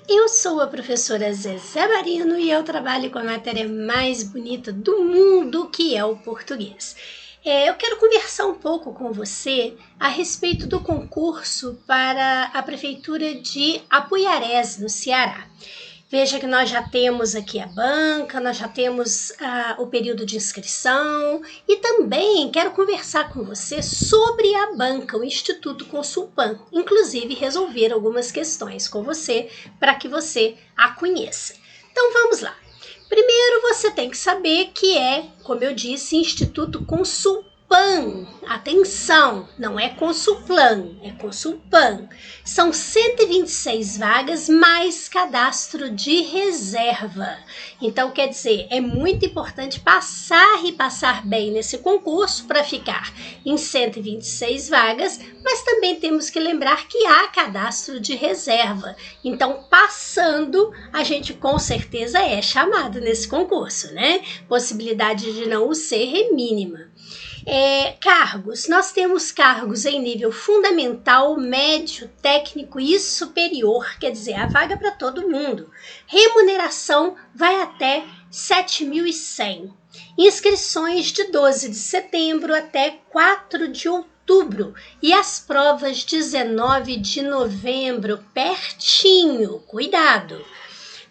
Eu sou a professora Zezé Marino e eu trabalho com a matéria mais bonita do mundo, que é o português. Eu quero conversar um pouco com você a respeito do concurso para a Prefeitura de Apuiarés, no Ceará. Veja que nós já temos aqui a banca, nós já temos o período de inscrição e também quero conversar com você sobre a banca, o Instituto Consulpan, inclusive resolver algumas questões com você para que você a conheça. Então vamos lá. Primeiro você tem que saber que é, como eu disse, Instituto Consulpan. Atenção, não é Consulplan, é Consulpan. São 126 vagas mais cadastro de reserva. Então, quer dizer, é muito importante passar bem nesse concurso para ficar em 126 vagas, mas também temos que lembrar que há cadastro de reserva. Então, passando, a gente com certeza é chamado nesse concurso, né? Possibilidade de não o ser é mínima. Cargos, nós temos cargos em nível fundamental, médio, técnico e superior, quer dizer, a vaga para todo mundo. Remuneração vai até 7.100. Inscrições de 12 de setembro até 4 de outubro e as provas 19 de novembro, pertinho, cuidado.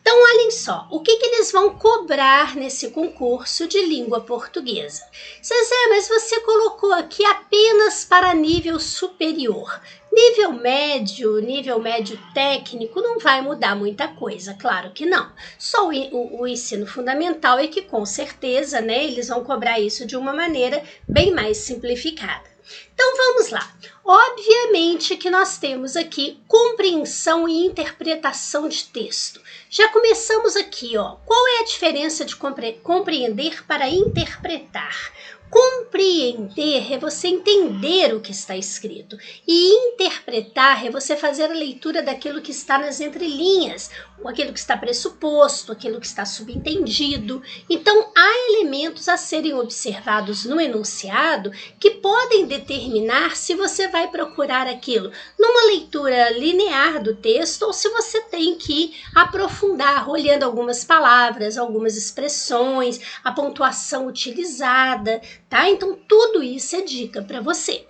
Então, olhem só, o que eles vão cobrar nesse concurso de língua portuguesa? Zezé, mas você colocou aqui apenas para nível superior. Nível médio técnico, não vai mudar muita coisa, claro que não. Só o ensino fundamental é que, com certeza, né, eles vão cobrar isso de uma maneira bem mais simplificada. Então vamos lá. Obviamente que nós temos aqui compreensão e interpretação de texto. Já começamos aqui, ó. Qual é a diferença de compreender para interpretar? Compreender é você entender o que está escrito e interpretar é você fazer a leitura daquilo que está nas entrelinhas, ou aquilo que está pressuposto, aquilo que está subentendido. Então, há elementos a serem observados no enunciado que podem determinar se você vai procurar aquilo numa leitura linear do texto ou se você tem que aprofundar, olhando algumas palavras, algumas expressões, a pontuação utilizada, tá? Então, tudo isso é dica para você.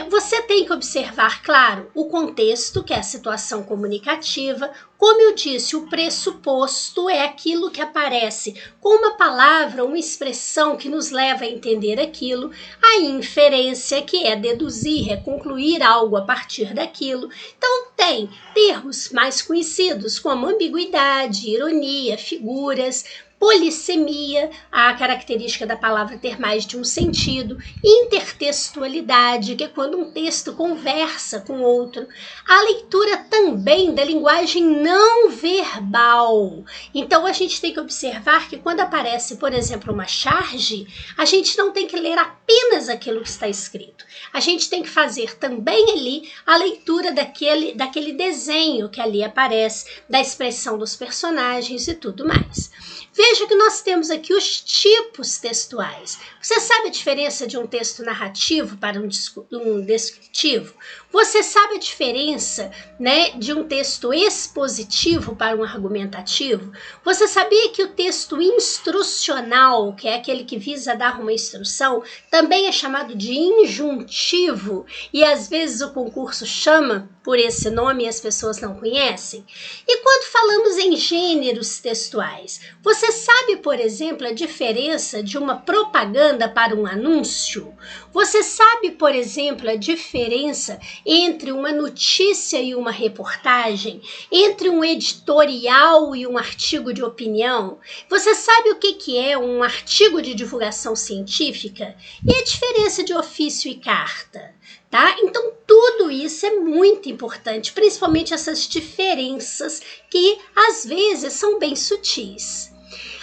Você tem que observar, claro, o contexto, que é a situação comunicativa. Como eu disse, o pressuposto é aquilo que aparece com uma palavra, uma expressão que nos leva a entender aquilo. A inferência, que é deduzir, é concluir algo a partir daquilo. Então, tem termos mais conhecidos, como ambiguidade, ironia, figuras, polissemia, a característica da palavra ter mais de um sentido, intertextualidade, que é quando um texto conversa com outro, a leitura também da linguagem não verbal. Então, a gente tem que observar que quando aparece, por exemplo, uma charge, a gente não tem que ler apenas aquilo que está escrito. A gente tem que fazer também ali a leitura daquele desenho que ali aparece, da expressão dos personagens e tudo mais. Veja que nós temos aqui os tipos textuais. Você sabe a diferença de um texto narrativo para um descritivo? Você sabe a diferença, né, de um texto expositivo para um argumentativo? Você sabia que o texto instrucional, que é aquele que visa dar uma instrução, também é chamado de injuntivo? E às vezes o concurso chama por esse nome e as pessoas não conhecem? E quando falamos em gêneros textuais, você sabe, por exemplo, a diferença de uma propaganda para um anúncio? Você sabe, por exemplo, a diferença entre uma notícia e uma reportagem? Entre um editorial e um artigo de opinião? Você sabe o que é um artigo de divulgação científica? E a diferença de ofício e carta? Tá? Então, tudo isso é muito importante, principalmente essas diferenças que, às vezes, são bem sutis.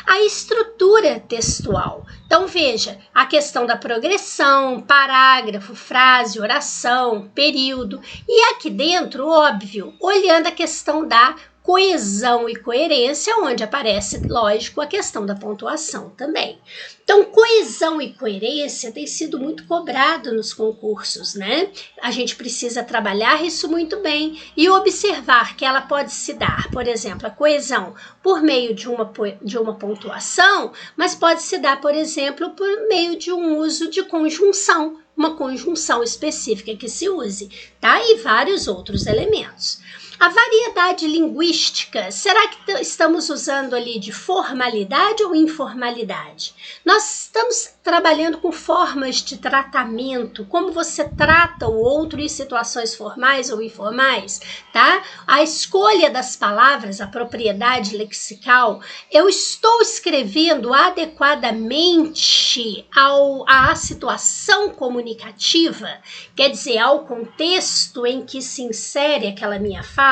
A estrutura textual. Então, veja, a questão da progressão, parágrafo, frase, oração, período. E aqui dentro, óbvio, olhando a questão da coesão e coerência, onde aparece, lógico, a questão da pontuação também. Então, coesão e coerência tem sido muito cobrado nos concursos, né? A gente precisa trabalhar isso muito bem e observar que ela pode se dar, por exemplo, a coesão por meio de uma pontuação, mas pode se dar, por exemplo, por meio de um uso de conjunção, uma conjunção específica que se use, tá? E vários outros elementos. A variedade linguística, será que estamos usando ali de formalidade ou informalidade? Nós estamos trabalhando com formas de tratamento, como você trata o outro em situações formais ou informais, tá? A escolha das palavras, a propriedade lexical, eu estou escrevendo adequadamente à situação comunicativa, quer dizer, ao contexto em que se insere aquela minha fala.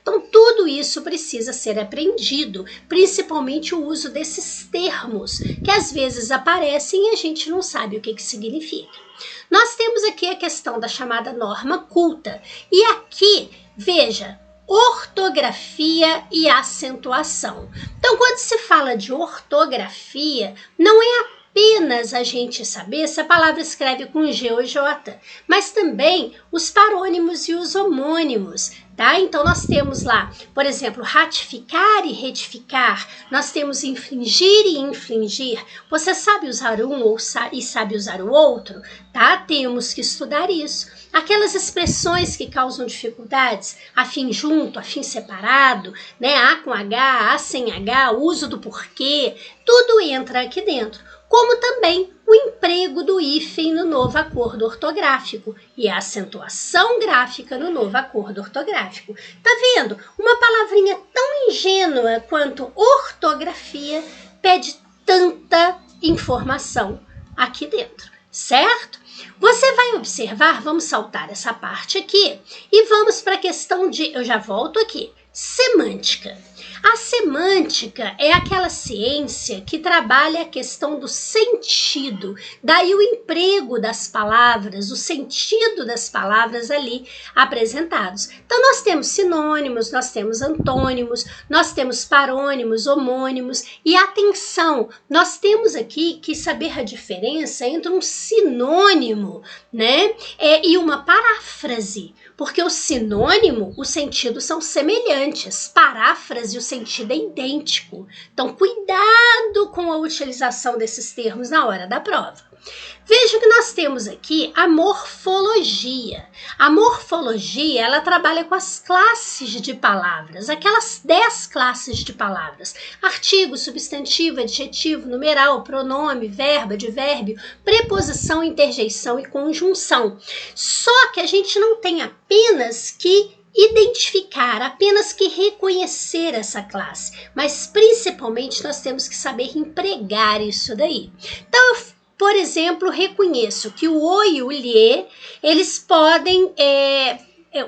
Então, tudo isso precisa ser aprendido, principalmente o uso desses termos, que às vezes aparecem e a gente não sabe o que significa. Nós temos aqui a questão da chamada norma culta, e aqui, veja, ortografia e acentuação. Então, quando se fala de ortografia, não é apenas a gente saber se a palavra escreve com G ou J, mas também os parônimos e os homônimos, tá? Então, nós temos lá, por exemplo, ratificar e retificar, nós temos infringir e infligir. Você sabe usar um e sabe usar o outro, tá? Temos que estudar isso. Aquelas expressões que causam dificuldades, afim junto, afim separado, né? A com H, A sem H, uso do porquê, tudo entra aqui dentro. Como também o emprego do hífen no novo acordo ortográfico e a acentuação gráfica no novo acordo ortográfico. Tá vendo? Uma palavrinha tão ingênua quanto ortografia pede tanta informação aqui dentro, certo? Você vai observar, vamos saltar essa parte aqui e vamos para a questão de, eu já volto aqui, semântica. A semântica é aquela ciência que trabalha a questão do sentido, daí o emprego das palavras, o sentido das palavras ali apresentados. Então, nós temos sinônimos, nós temos antônimos, nós temos parônimos, homônimos, e atenção, nós temos aqui que saber a diferença entre um sinônimo, né, e uma paráfrase. Porque o sinônimo, os sentidos são semelhantes, paráfrase, o sentido é idêntico. Então, cuidado com a utilização desses termos na hora da prova. Veja que nós temos aqui a morfologia. A morfologia, ela trabalha com as classes de palavras, aquelas 10 classes de palavras. Artigo, substantivo, adjetivo, numeral, pronome, verbo, advérbio, preposição, interjeição e conjunção. Só que a gente não tem apenas que identificar, apenas que reconhecer essa classe, mas principalmente nós temos que saber empregar isso daí. Então, por exemplo, reconheço que o o e o lhe, eles podem,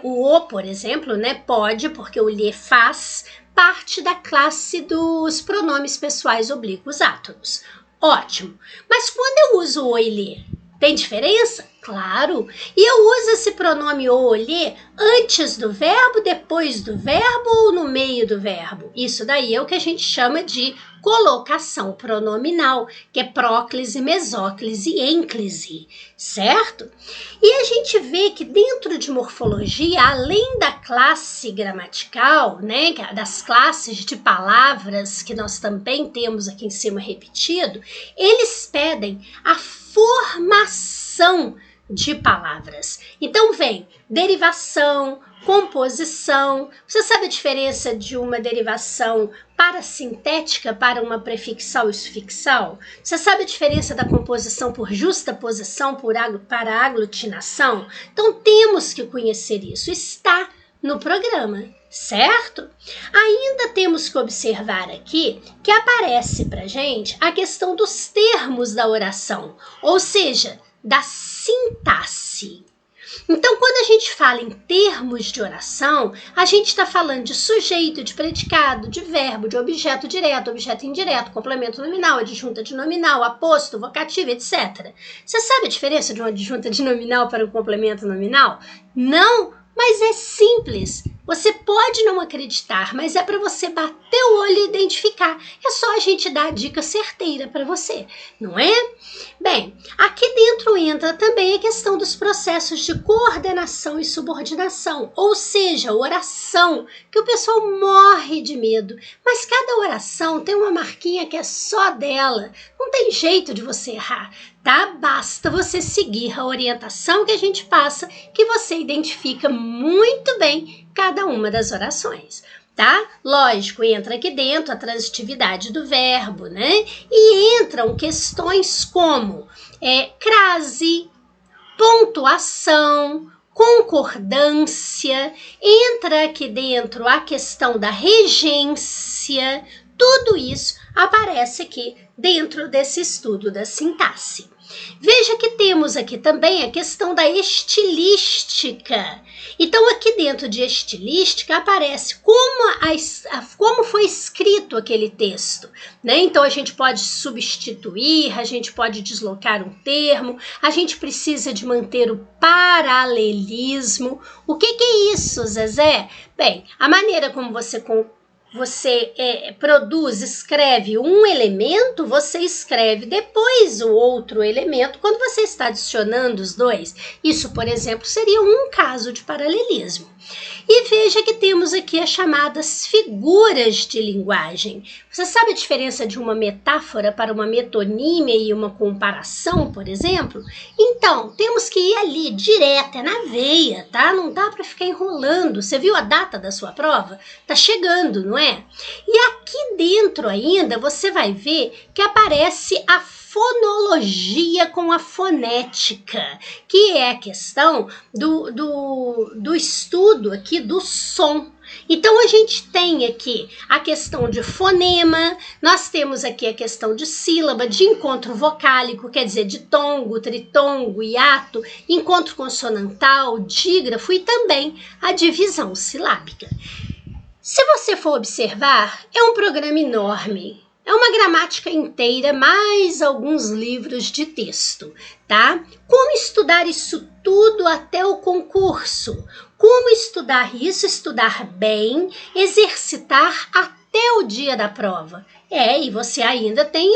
o o, por exemplo, né, pode, porque o lhe faz parte da classe dos pronomes pessoais oblíquos átonos. Ótimo. Mas quando eu uso o e lhe, tem diferença? Claro. E eu uso esse pronome o ou lhe antes do verbo, depois do verbo ou no meio do verbo? Isso daí é o que a gente chama de colocação pronominal, que é próclise, mesóclise e ênclise, certo? E a gente vê que dentro de morfologia, além da classe gramatical, né, das classes de palavras que nós também temos aqui em cima repetido, eles pedem a formação de palavras. Então vem derivação, composição. Você sabe a diferença de uma derivação parasintética para uma prefixal e sufixal? Você sabe a diferença da composição por justaposição para aglutinação? Então temos que conhecer isso. Está no programa, certo? Ainda temos que observar aqui que aparece para gente a questão dos termos da oração, ou seja, da sintaxe. Então, quando a gente fala em termos de oração, a gente está falando de sujeito, de predicado, de verbo, de objeto direto, objeto indireto, complemento nominal, adjunta de nominal, aposto, vocativo, etc. Você sabe a diferença de uma adjunta de nominal para um complemento nominal? Não, mas é simples. Você pode não acreditar, mas é para você bater o olho e identificar. É só a gente dar a dica certeira para você, não é? Bem, aqui dentro entra também a questão dos processos de coordenação e subordinação, ou seja, oração, que o pessoal morre de medo, mas cada oração tem uma marquinha que é só dela, não tem jeito de você errar, tá? Basta você seguir a orientação que a gente passa, que você identifica muito bem cada uma das orações. Tá? Lógico, entra aqui dentro a transitividade do verbo, né? E entram questões como crase, pontuação, concordância, entra aqui dentro a questão da regência, tudo isso aparece aqui dentro desse estudo da sintaxe. Veja que temos aqui também a questão da estilística. Então, aqui dentro de estilística aparece como foi escrito aquele texto, né? Então, a gente pode substituir, a gente pode deslocar um termo, a gente precisa de manter o paralelismo. O que é isso, Zezé? Bem, a maneira como você produz, escreve um elemento, você escreve depois o outro elemento quando você está adicionando os dois. Isso, por exemplo, seria um caso de paralelismo. E veja que temos aqui as chamadas figuras de linguagem. Você sabe a diferença de uma metáfora para uma metonímia e uma comparação, por exemplo? Então, temos que ir ali direto, é na veia, tá? Não dá para ficar enrolando. Você viu a data da sua prova? Tá chegando, não é? E aqui dentro ainda você vai ver que aparece a fonologia com a fonética, que é a questão do estudo aqui do som. Então, a gente tem aqui a questão de fonema, nós temos aqui a questão de sílaba, de encontro vocálico, quer dizer, de tongo, tritongo, hiato, encontro consonantal, dígrafo e também a divisão silábica. Se você for observar, é um programa enorme. É uma gramática inteira, mais alguns livros de texto, tá? Como estudar isso tudo até o concurso? Como estudar isso, estudar bem, exercitar até o dia da prova? E você ainda tem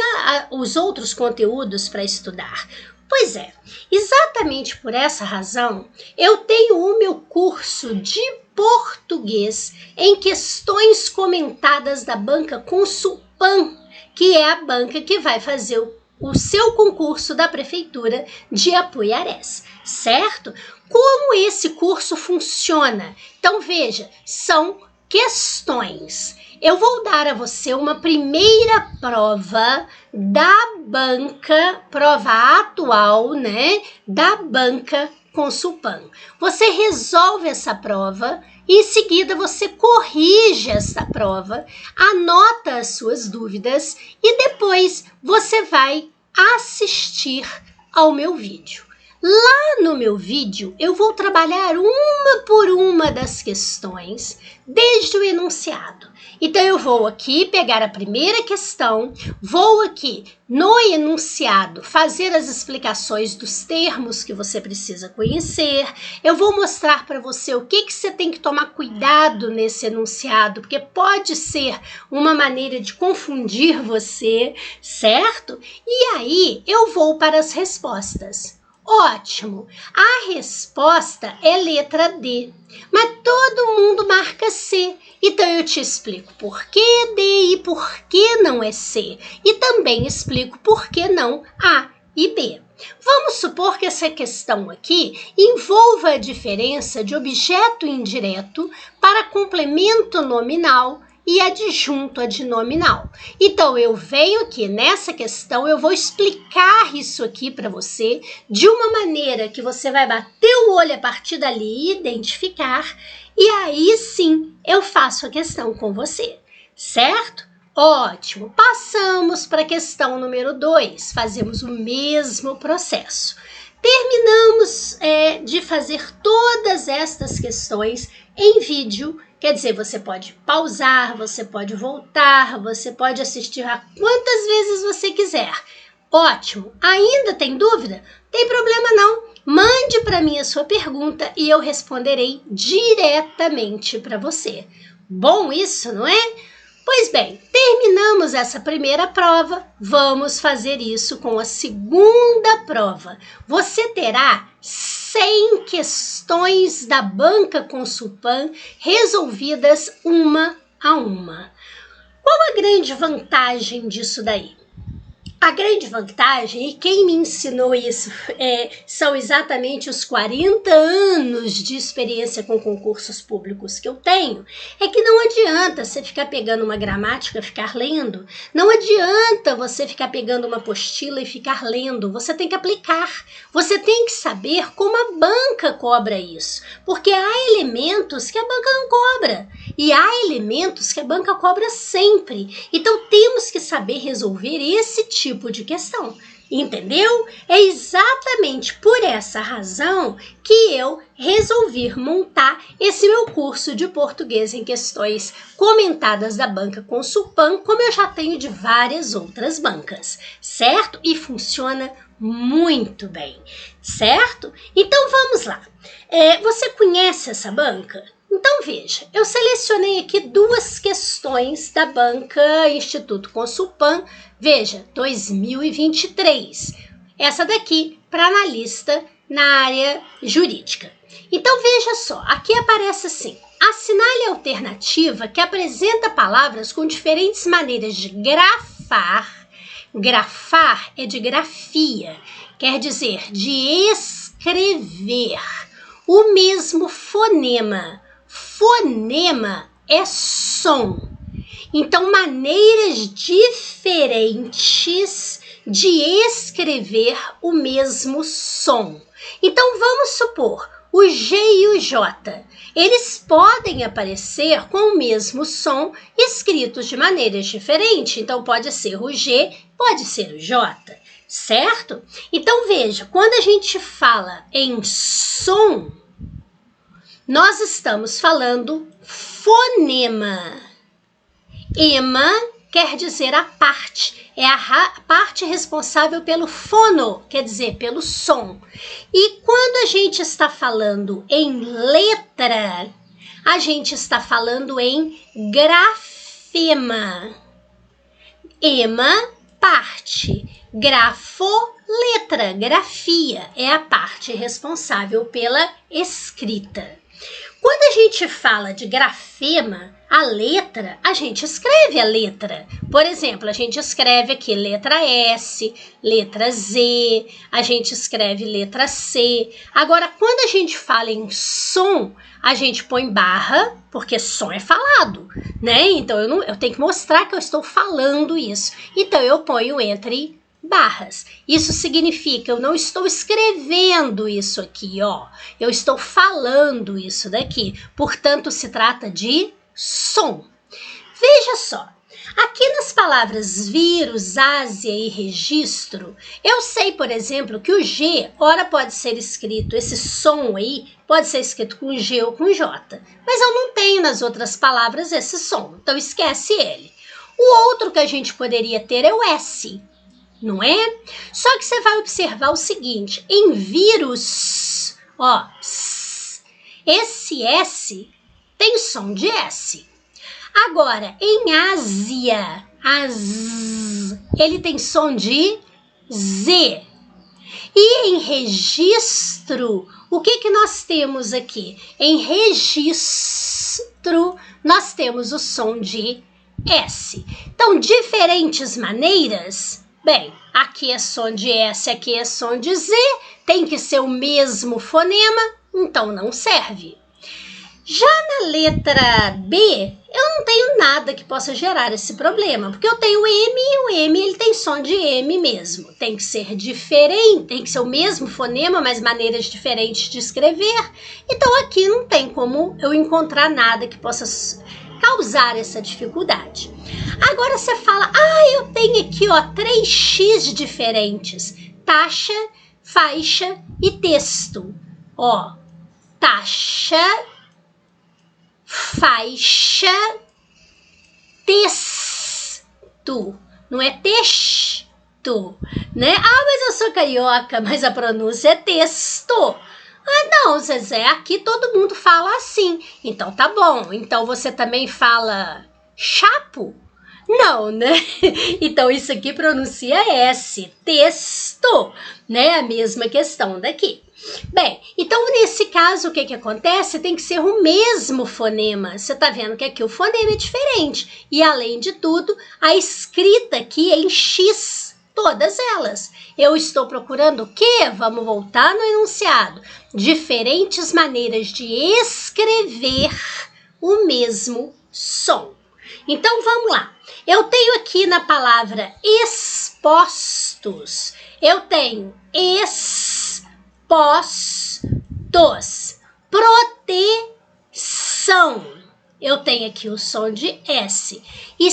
os outros conteúdos para estudar. Pois é, exatamente por essa razão, eu tenho o meu curso de português em questões comentadas da banca Consulpan, que é a banca que vai fazer o seu concurso da Prefeitura de Apuiarés, certo? Como esse curso funciona? Então, veja, são questões. Eu vou dar a você uma primeira prova da banca, prova atual, né, da banca Consulpan. Você resolve essa prova e em seguida você corrige essa prova, anota as suas dúvidas e depois você vai assistir ao meu vídeo. Lá no meu vídeo, eu vou trabalhar uma por uma das questões, desde o enunciado. Então, eu vou aqui pegar a primeira questão, vou aqui no enunciado fazer as explicações dos termos que você precisa conhecer. Eu vou mostrar para você o que você tem que tomar cuidado nesse enunciado, porque pode ser uma maneira de confundir você, certo? E aí, eu vou para as respostas. Ótimo! A resposta é letra D, mas todo mundo marca C. Então, eu te explico por que D e por que não é C. E também explico por que não A e B. Vamos supor que essa questão aqui envolva a diferença de objeto indireto para complemento nominal e adjunto adnominal. Então, eu venho aqui nessa questão, eu vou explicar isso aqui para você de uma maneira que você vai bater o olho a partir dali e identificar, e aí sim eu faço a questão com você, certo? Ótimo! Passamos para a questão número 2, fazemos o mesmo processo. Terminamos de fazer todas estas questões em vídeo. Quer dizer, você pode pausar, você pode voltar, você pode assistir a quantas vezes você quiser. Ótimo! Ainda tem dúvida? Tem problema não. Mande para mim a sua pergunta e eu responderei diretamente para você. Bom isso, não é? Pois bem, terminamos essa primeira prova, vamos fazer isso com a segunda prova. Você terá 100 questões da banca Consulpan resolvidas uma a uma. Qual a grande vantagem disso daí? A grande vantagem, e quem me ensinou isso são exatamente os 40 anos de experiência com concursos públicos que eu tenho, é que não adianta você ficar pegando uma gramática e ficar lendo, não adianta você ficar pegando uma apostila e ficar lendo, você tem que aplicar, você tem que saber como a banca cobra isso, porque há elementos que a banca não cobra, e há elementos que a banca cobra sempre, então temos que saber resolver esse tipo de questão, entendeu? É exatamente por essa razão que eu resolvi montar esse meu curso de português em questões comentadas da banca Consulpan, como eu já tenho de várias outras bancas, certo? E funciona muito bem, certo? Então vamos lá. Você conhece essa banca? Então veja, eu selecionei aqui 2 questões da banca Instituto Consulpan, veja, 2023. Essa daqui para analista na área jurídica. Então veja só, aqui aparece assim, assinale a alternativa que apresenta palavras com diferentes maneiras de grafar. Grafar é de grafia, quer dizer, de escrever o mesmo fonema. Fonema é som. Então, maneiras diferentes de escrever o mesmo som. Então, vamos supor, o G e o J. Eles podem aparecer com o mesmo som, escritos de maneiras diferentes. Então, pode ser o G, pode ser o J, certo? Então, veja, quando a gente fala em som, nós estamos falando fonema. Ema quer dizer a parte, é a parte responsável pelo fono, quer dizer, pelo som. E quando a gente está falando em letra, a gente está falando em grafema. Ema, parte. Grafo, letra, grafia, é a parte responsável pela escrita. Quando a gente fala de grafema, a letra, a gente escreve a letra. Por exemplo, a gente escreve aqui letra S, letra Z, a gente escreve letra C. Agora, quando a gente fala em som, a gente põe barra, porque som é falado, né? Então, eu tenho que mostrar que eu estou falando isso. Então, eu ponho entre barras. Isso significa, eu não estou escrevendo isso aqui, ó. Eu estou falando isso daqui. Portanto, se trata de som. Veja só. Aqui nas palavras vírus, Ásia e registro, eu sei, por exemplo, que o G, ora pode ser escrito, esse som aí, pode ser escrito com G ou com J. Mas eu não tenho nas outras palavras esse som, então esquece ele. O outro que a gente poderia ter é o S, não é? Só que você vai observar o seguinte, em vírus, ó, esse S tem som de S. Agora, em Ásia, ele tem som de Z. E em registro, o que nós temos aqui? Em registro, nós temos o som de S. Então, diferentes maneiras. Bem, aqui é som de S, aqui é som de Z, tem que ser o mesmo fonema, então não serve. Já na letra B, eu não tenho nada que possa gerar esse problema, porque eu tenho M e o M ele tem som de M mesmo. Tem que ser diferente, tem que ser o mesmo fonema, mas maneiras diferentes de escrever. Então aqui não tem como eu encontrar nada que possa causar essa dificuldade. Agora você fala, eu tenho aqui, ó, 3x diferentes, taxa, faixa e texto. Ó, taxa, faixa, texto, não é texto, texto, né? Ah, mas eu sou carioca, mas a pronúncia é texto. Ah, não, Zezé, aqui todo mundo fala assim. Então tá bom. Então você também fala chapo? Não, né? Então isso aqui pronuncia S, texto, né? A mesma questão daqui. Bem, então nesse caso o que acontece? Tem que ser o mesmo fonema. Você tá vendo que aqui o fonema é diferente. E além de tudo, a escrita aqui é em X, todas elas. Eu estou procurando o quê? Vamos voltar no enunciado. Diferentes maneiras de escrever o mesmo som. Então vamos lá. Eu tenho aqui na palavra expostos, eu tenho expostos, proteção, eu tenho aqui o som de S, e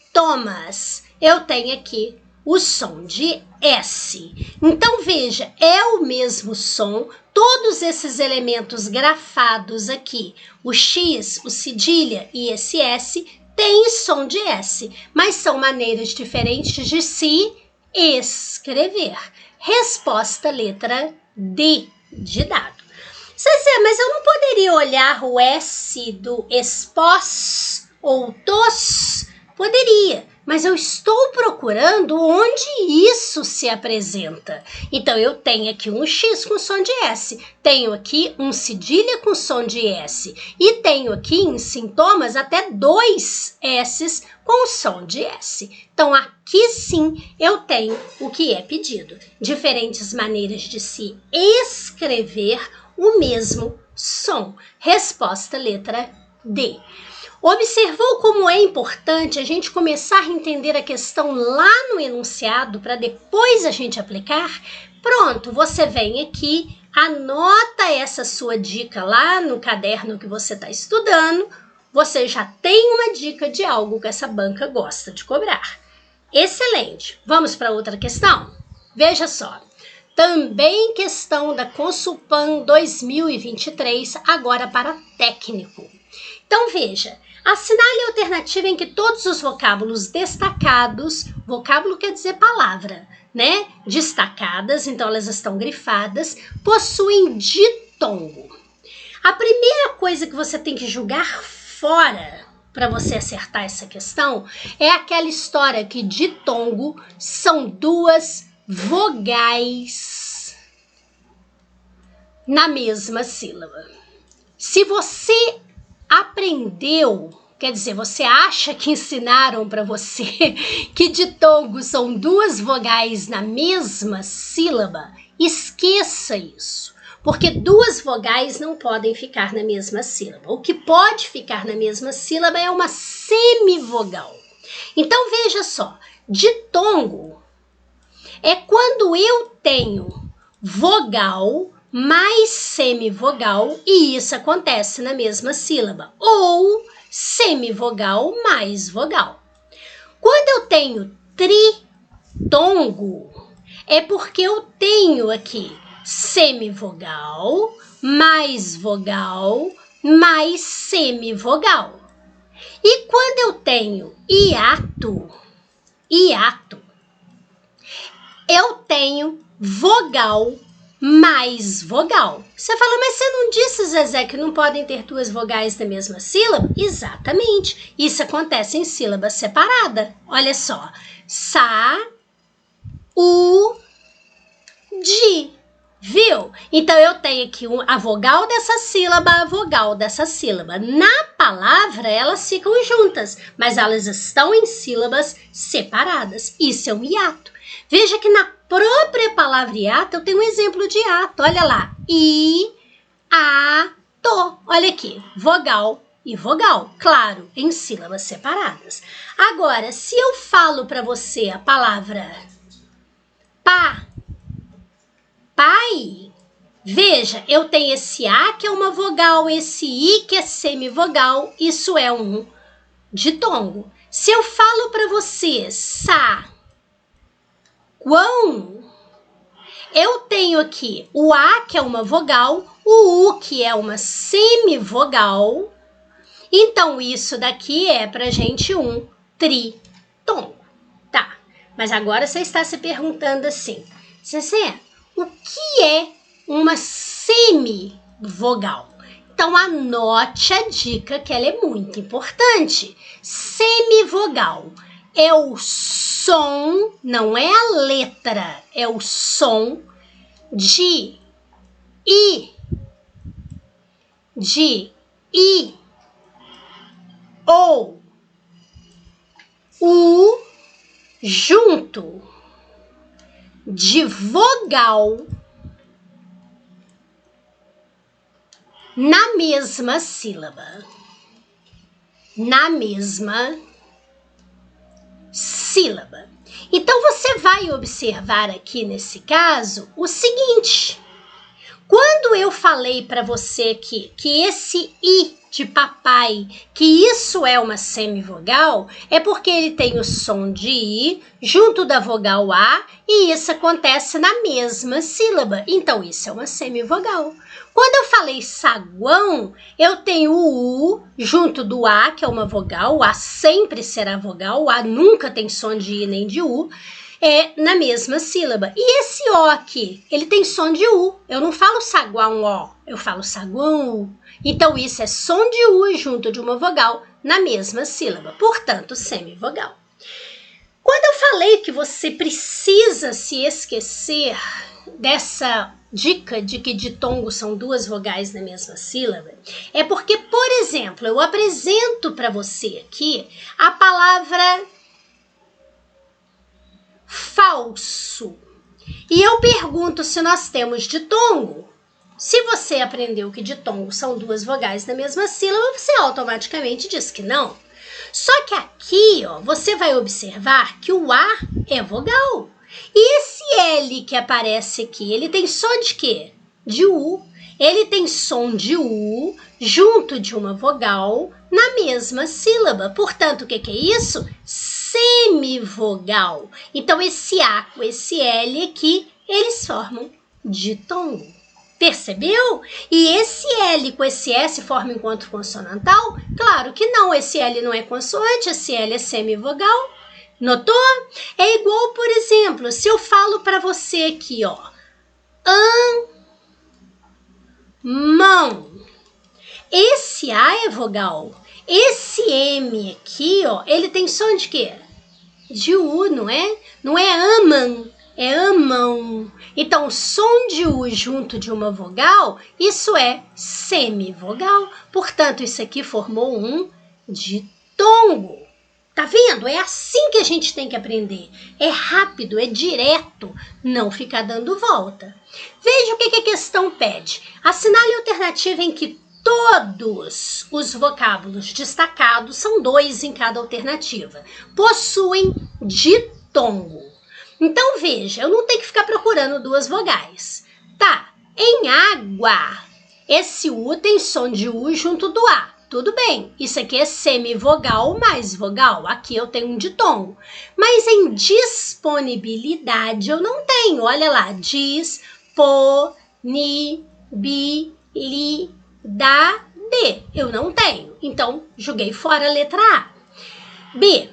sintomas, eu tenho aqui o som de S. Então veja, é o mesmo som, todos esses elementos grafados aqui, o X, o cedilha e esse S, tem som de S, mas são maneiras diferentes de se escrever. Resposta letra D de dado. Zezé, mas eu não poderia olhar o S do expós ou tos? Poderia, mas eu estou procurando onde isso se apresenta. Então, eu tenho aqui um X com som de S, tenho aqui um cedilha com som de S e tenho aqui em sintomas até 2 S's com som de S. Então, aqui sim eu tenho o que é pedido. Diferentes maneiras de se escrever o mesmo som. Resposta letra D. Observou como é importante a gente começar a entender a questão lá no enunciado para depois a gente aplicar? Pronto, você vem aqui, anota essa sua dica lá no caderno que você está estudando, você já tem uma dica de algo que essa banca gosta de cobrar. Excelente! Vamos para outra questão? Veja só. Também questão da Consulpan 2023, agora para técnico. Então veja, assinale a alternativa em que todos os vocábulos destacados, vocábulo quer dizer palavra, né? Destacadas, então elas estão grifadas, possuem ditongo. A primeira coisa que você tem que julgar fora para você acertar essa questão é aquela história que ditongo são 2 vogais na mesma sílaba. Se você aprendeu, quer dizer, você acha que ensinaram para você que ditongo são 2 vogais na mesma sílaba, esqueça isso. Porque 2 vogais não podem ficar na mesma sílaba. O que pode ficar na mesma sílaba é uma semivogal. Então veja só, ditongo é quando eu tenho vogal mais semivogal e isso acontece na mesma sílaba, ou semivogal mais vogal. Quando eu tenho tritongo, é porque eu tenho aqui semivogal mais vogal mais semivogal. E quando eu tenho hiato, eu tenho vogal mais vogal. Você fala, mas você não disse, Zezé, que não podem ter 2 vogais na mesma sílaba? Exatamente. Isso acontece em sílaba separada. Olha só. Sa, u, di. Viu? Então, eu tenho aqui a vogal dessa sílaba, a vogal dessa sílaba. Na palavra, elas ficam juntas, mas elas estão em sílabas separadas. Isso é um hiato. Veja que na própria palavra hiato, eu tenho um exemplo de hiato. Olha lá. I, a, to. Olha aqui. Vogal e vogal. Claro, em sílabas separadas. Agora, se eu falo para você a palavra pá, pai, veja, eu tenho esse A que é uma vogal, esse I que é semivogal, isso é um ditongo. Se eu falo para você sa, quão, eu tenho aqui o A que é uma vogal, o U que é uma semivogal, então isso daqui é pra gente um tritongo, tá? Mas agora você está se perguntando assim, Zezé, o que é uma semivogal? Então anote a dica que ela é muito importante. Semivogal é o som, não é a letra, é o som de I ou U junto de vogal na mesma sílaba. Na mesma sílaba. Então você vai observar aqui nesse caso o seguinte: quando eu falei para você aqui que esse I de papai, que isso é uma semivogal, é porque ele tem o som de I junto da vogal A e isso acontece na mesma sílaba. Então isso é uma semivogal. Quando eu falei saguão, eu tenho o U junto do A, que é uma vogal. O A sempre será vogal, o A nunca tem som de I nem de U. Na mesma sílaba. E esse O aqui, ele tem som de U. Eu não falo saguão O, eu falo saguão U. Então, isso é som de U junto de uma vogal na mesma sílaba. Portanto, semivogal. Quando eu falei que você precisa se esquecer dessa dica de que ditongo são duas vogais na mesma sílaba, é porque, por exemplo, eu apresento para você aqui a palavra falso. E eu pergunto se nós temos ditongo. Se você aprendeu que ditongo são duas vogais na mesma sílaba, você automaticamente diz que não. Só que aqui, ó, você vai observar que o A é vogal. E esse L que aparece aqui, ele tem som de quê? De U. Ele tem som de U junto de uma vogal na mesma sílaba. Portanto, o que é isso? Semivogal. Então, esse A com esse L aqui, eles formam ditongo. Percebeu? E esse L com esse S forma encontro consonantal? Claro que não, esse L não é consoante, esse L é semivogal. Notou? É igual, por exemplo, se eu falo para você aqui, ó, mão. Esse A é vogal. Esse M aqui, ó, ele tem som de quê? De U, não é? Não é amam, é amão. Então, som de U junto de uma vogal, isso é semivogal. Portanto, isso aqui formou um ditongo. Tá vendo? É assim que a gente tem que aprender. É rápido, é direto, não ficar dando volta. Veja o que a questão pede. Assinale a alternativa em que todos os vocábulos destacados, são 2 em cada alternativa, possuem ditongo. Então, veja, eu não tenho que ficar procurando duas vogais. Tá, em água, esse U tem som de U junto do A. Tudo bem, isso aqui é semivogal mais vogal. Aqui eu tenho um ditongo. Mas em disponibilidade eu não tenho. Olha lá, disponibilidade. Eu não tenho. Então, joguei fora a letra A. B.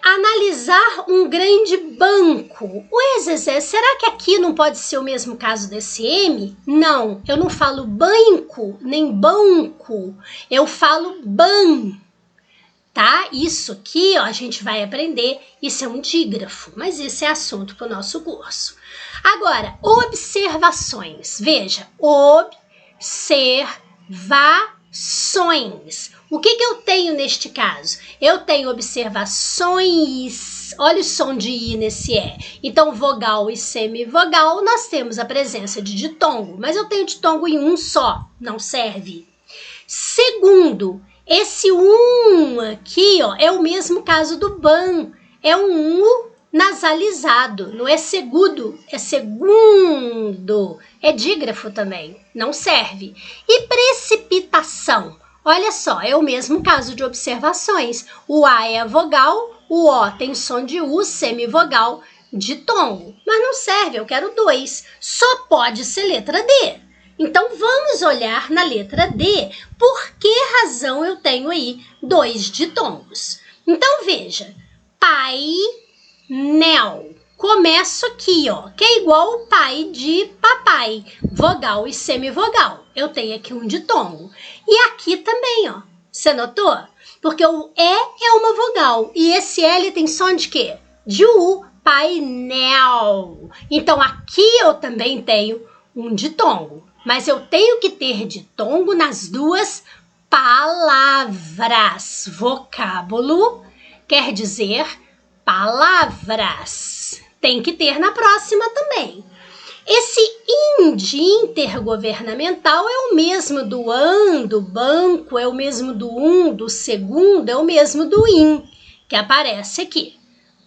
Analisar um grande banco. Ué, Zezé, será que aqui não pode ser o mesmo caso desse M? Não, eu não falo banco, nem banco. Eu falo ban, tá? Isso aqui, ó, a gente vai aprender. Isso é um dígrafo, mas isso é assunto para o nosso curso. Agora, observações. Veja, observações. O que eu tenho neste caso? Eu tenho observações. Olha o som de I nesse E. Então, vogal e semivogal, nós temos a presença de ditongo. Mas eu tenho ditongo em um só. Não serve. Segundo, esse aqui, ó, é o mesmo caso do ban. É um U nasalizado. Não é segundo, é segundo. É dígrafo também. Não serve. E precipitação? Olha só, é o mesmo caso de observações. O A é a vogal, o O tem som de U, semivogal, ditongo. Mas não serve, eu quero 2. Só pode ser letra D. Então, vamos olhar na letra D por que razão eu tenho aí 2 ditongos. Então, veja, pai nel. Começo aqui, ó, que é igual o pai de papai, vogal e semivogal. Eu tenho aqui um ditongo. E aqui também, ó, você notou? Porque o E é uma vogal e esse L tem som de quê? De U, painel. Então aqui eu também tenho um ditongo, mas eu tenho que ter ditongo nas duas palavras. Vocábulo quer dizer palavras. Tem que ter na próxima também. Esse IN de intergovernamental é o mesmo do AN, do banco, é o mesmo do do segundo, é o mesmo do IN, que aparece aqui.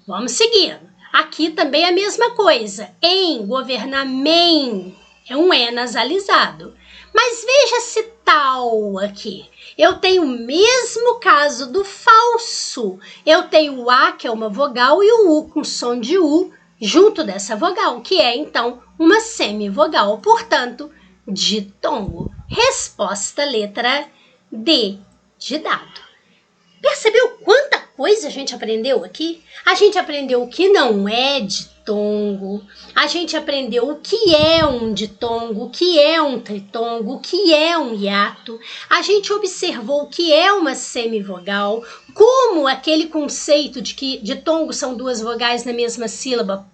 Vamos seguindo. Aqui também é a mesma coisa. Em, governamento, é um E nasalizado. Mas veja esse tal aqui. Eu tenho o mesmo caso do falso. Eu tenho o A, que é uma vogal, e o U com som de U junto dessa vogal, que é, então, uma semivogal. Portanto, ditongo. Resposta letra D, de dado. Percebeu quanta coisa a gente aprendeu aqui? A gente aprendeu o que não é ditongo, a gente aprendeu o que é um ditongo, o que é um tritongo, o que é um hiato, a gente observou o que é uma semivogal, como aquele conceito de que ditongo são duas vogais na mesma sílaba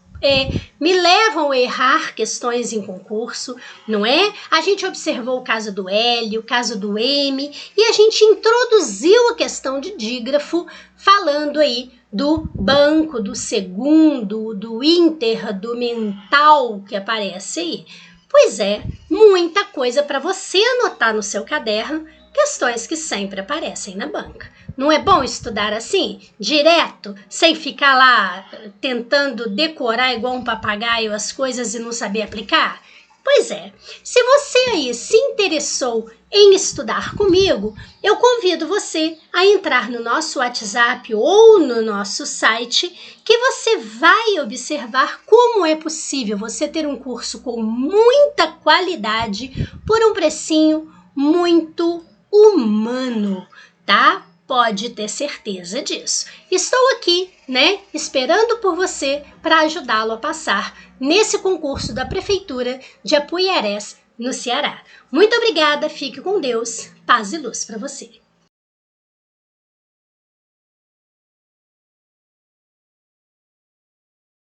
me levam a errar questões em concurso, não é? A gente observou o caso do L, o caso do M, e a gente introduziu a questão de dígrafo, falando aí do banco, do segundo, do inter, do mental que aparece aí. Pois é, muita coisa para você anotar no seu caderno, questões que sempre aparecem na banca. Não é bom estudar assim, direto, sem ficar lá tentando decorar igual um papagaio as coisas e não saber aplicar? Pois é, se você aí se interessou em estudar comigo, eu convido você a entrar no nosso WhatsApp ou no nosso site, que você vai observar como é possível você ter um curso com muita qualidade por um precinho muito humano, tá? Pode ter certeza disso. Estou aqui, né, esperando por você para ajudá-lo a passar nesse concurso da Prefeitura de Apuiarés, no Ceará. Muito obrigada, fique com Deus, paz e luz para você.